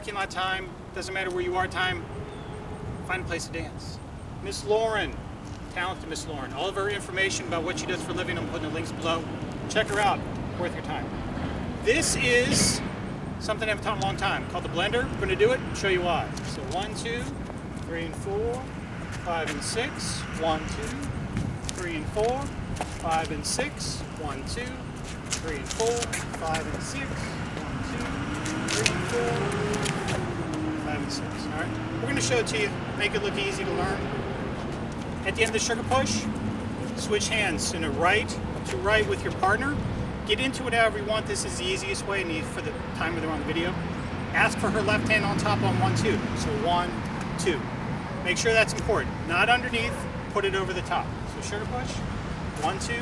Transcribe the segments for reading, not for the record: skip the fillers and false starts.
parking lot time, doesn't matter where you are time, find a place to dance. Miss Lauren, talented Miss Lauren. All of her information about what she does for a living, I'm putting the links below. Check her out, worth your time. This is something I haven't taught in a long time, called the blender. We're gonna do it and show you why. So 1, 2, 3 and 4, 5 and 6, 1, 2, 3 and 4, 5 and 6, 1, 2, 3 and 4, 5 and 6, 1, 2, 3 and 4, 5 and 6. All right, we're going to show it to you, make it look easy to learn. At the end of the sugar push, switch hands in a right to right with your partner. Get into it however you want. This is the easiest way for the time where they're on the video. Ask for her left hand on top on 1, 2. So 1, 2. Make sure that's important. Not underneath, put it over the top. So sugar push, 1, 2,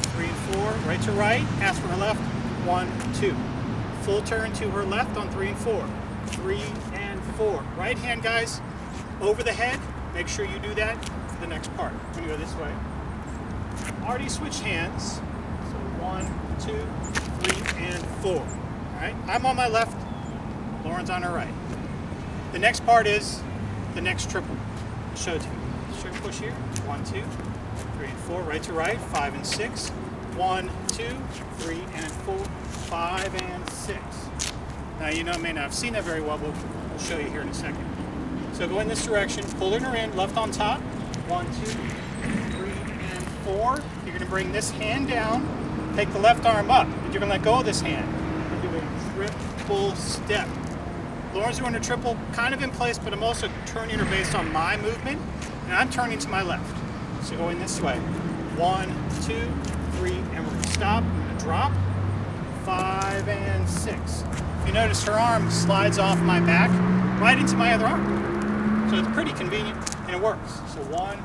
3 and 4, right to right. Ask for her left, 1, 2. Full turn to her left on 3 and 4. 3 and 4. Right hand, guys, over the head. Make sure you do that for the next part. We're gonna go this way. Already switched hands. So 1, 2, 3, and 4. All right, I'm on my left, Lauren's on her right. The next part is the next triple. I'll show it to you. Sugar push here. 1, 2, 3 and 4, right to right. 5 and 6. 1, 2, 3 and 4, 5 and 6. Now you may not have seen that very well, but we'll show you here in a second. So go in this direction, pulling her in, left on top. 1, 2, 3 and 4. You're going to bring this hand down, take the left arm up, but you're going to let go of this hand. You're doing a triple step. Lauren's doing a triple kind of in place, but I'm also turning her based on my movement, and I'm turning to my left. So going this way. 1, 2, 3, and we're going to stop. We're going to drop. 5 and 6. If you notice, her arm slides off my back right into my other arm. So it's pretty convenient, and it works. So 1,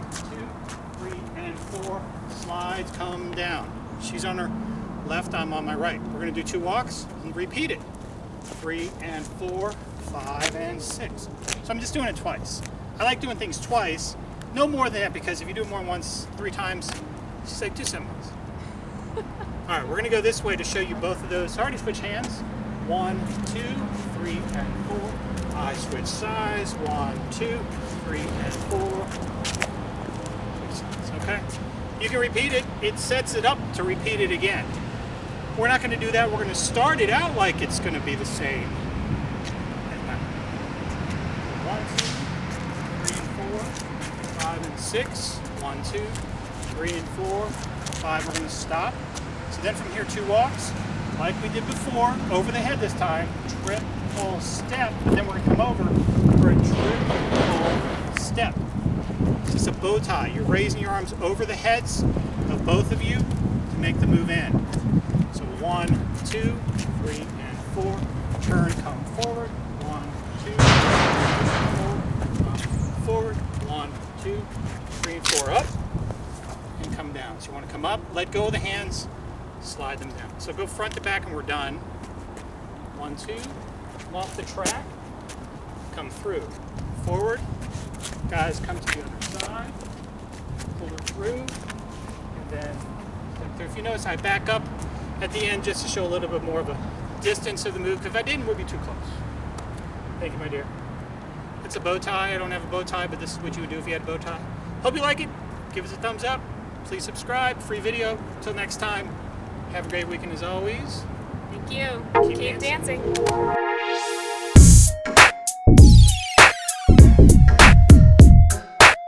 2, 3, and 4. Slides, come down. She's on her left, I'm on my right. We're going to do 2 walks and repeat it. 3 and 4, 5 and 6. So I'm just doing it twice. I like doing things twice. No more than that, because if you do it more than once, 3 times, just like do something else. All right, we're going to go this way to show you both of those. Already switch hands. 1, 2, 3 and 4. I switch sides. 1, 2, 3 and 4. Switch sides. Okay. You can repeat it. It sets it up to repeat it again. We're not going to do that. We're going to start it out like it's going to be the same. 1, 2, 3 and 4, 5 and 6. 1, 2, 3 and 4, 5. We're going to stop. So then from here, 2 walks, like we did before, over the head this time, triple step, but then we're going to come over for a triple step. It's just a bow tie. You're raising your arms over the heads of both of you to make the move in. So 1, 2, 3, and 4. Turn, come forward. 1, 2, 3, 4. Forward. 1, 2, 3, and 4. Up. And come down. So you want to come up, let go of the hands, slide them down. So go front to back and we're done. 1, 2. Come off the track. Come through. Forward. Guys, come to the other side. Pull it through. And then, if you notice, I back up at the end just to show a little bit more of a distance of the move, because if I didn't, we'd be too close. Thank you, my dear. It's a bow tie. I don't have a bow tie, but this is what you would do if you had a bow tie. Hope you like it. Give us a thumbs up. Please subscribe. Free video. Until next time, have a great weekend as always. Thank you. Keep dancing.